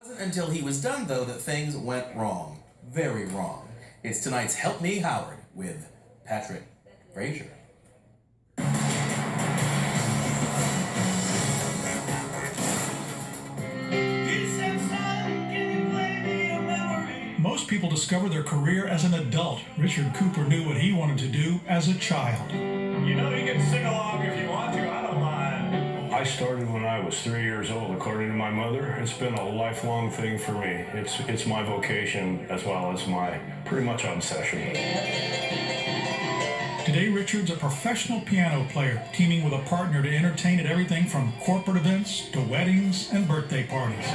Wasn't until he was done, though, that things went wrong. Very wrong. It's tonight's Help Me Howard with Patrick Frazier. Most people discover their career as an adult. Richard Cooper knew what he wanted to do as a child. You know, you can sing along if you want to. I don't mind. I started when I was 3 years old, according to my mother. It's been a lifelong thing for me. It's my vocation as well as my pretty much obsession. Today, Richard's a professional piano player, teaming with a partner to entertain at everything from corporate events to weddings and birthday parties.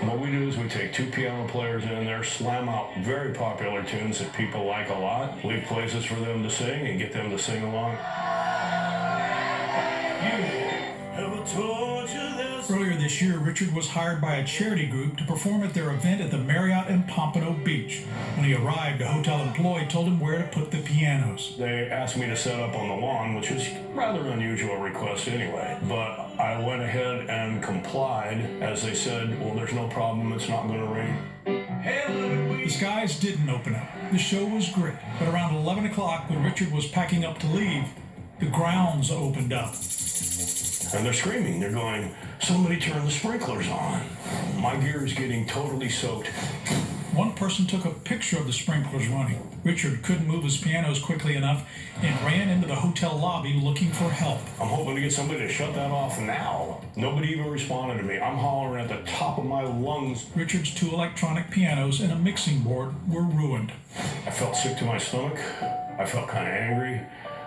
What we do is we take two piano players in there, slam out very popular tunes that people like a lot, leave places for them to sing, and get them to sing along. Earlier this year, Richard was hired by a charity group to perform at their event at the Marriott in Pompano Beach. When he arrived, a hotel employee told him where to put the pianos. They asked me to set up on the lawn, which was a rather unusual request anyway. But I went ahead and complied, as they said, well, there's no problem, it's not going to rain. The skies didn't open up. The show was great, but around 11 o'clock, when Richard was packing up to leave, the grounds opened up. And they're screaming, they're going, somebody turn the sprinklers on. My gear is getting totally soaked. One person took a picture of the sprinklers running. Richard couldn't move his pianos quickly enough and ran into the hotel lobby looking for help. I'm hoping to get somebody to shut that off now. Nobody even responded to me. I'm hollering at the top of my lungs. Richard's two electronic pianos and a mixing board were ruined. I felt sick to my stomach. I felt kind of angry.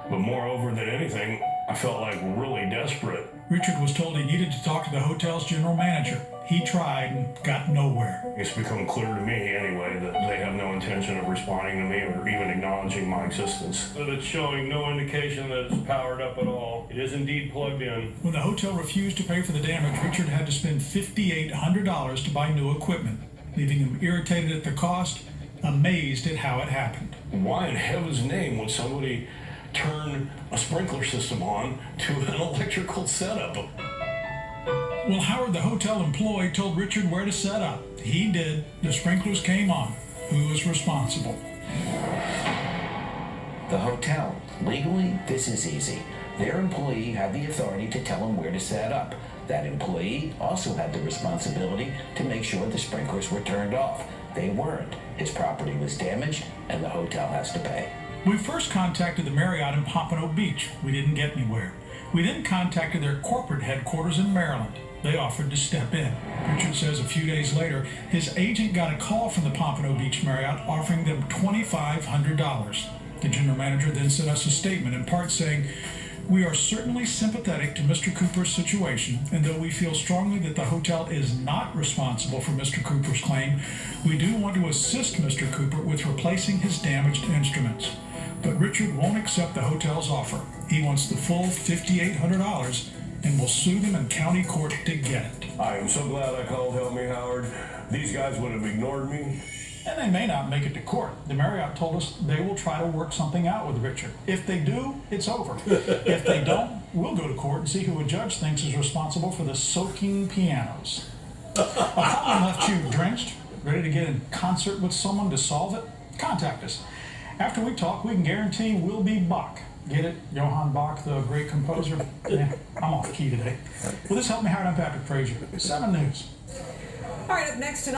But moreover than anything, I felt like really desperate. Richard was told he needed to talk to the hotel's general manager. He tried and got nowhere. It's become clear to me, anyway, that they have no intention of responding to me or even acknowledging my existence. But it's showing no indication that it's powered up at all. It is indeed plugged in. When the hotel refused to pay for the damage, Richard had to spend $5,800 to buy new equipment, leaving him irritated at the cost, amazed at how it happened. Why in heaven's name would somebody turn a sprinkler system on to an electrical setup? Well, Howard, the hotel employee, told Richard where to set up. He did. The sprinklers came on. Who was responsible? The hotel. Legally, this is easy. Their employee had the authority to tell them where to set up. That employee also had the responsibility to make sure the sprinklers were turned off. They weren't. His property was damaged, and the hotel has to pay. We first contacted the Marriott in Pompano Beach. We didn't get anywhere. We then contacted their corporate headquarters in Maryland. They offered to step in. Richard says a few days later, his agent got a call from the Pompano Beach Marriott offering them $2,500. The general manager then sent us a statement in part saying, "We are certainly sympathetic to Mr. Cooper's situation, and though we feel strongly that the hotel is not responsible for Mr. Cooper's claim, we do want to assist Mr. Cooper with replacing his damaged instruments." But Richard won't accept the hotel's offer. He wants the full $5,800 and will sue them in county court to get it. I am so glad I called Help Me Howard. These guys would have ignored me. And they may not make it to court. The Marriott told us they will try to work something out with Richard. If they do, it's over. If they don't, we'll go to court and see who a judge thinks is responsible for the soaking pianos. A problem left you drenched, ready to get in concert with someone to solve it? Contact us. After we talk, we can guarantee we'll be Bach. Get it? Johann Bach, the great composer? Yeah, I'm off key today. Well, this helped me hire. I'm Patrick Frazier. 7 News. All right, up next tonight.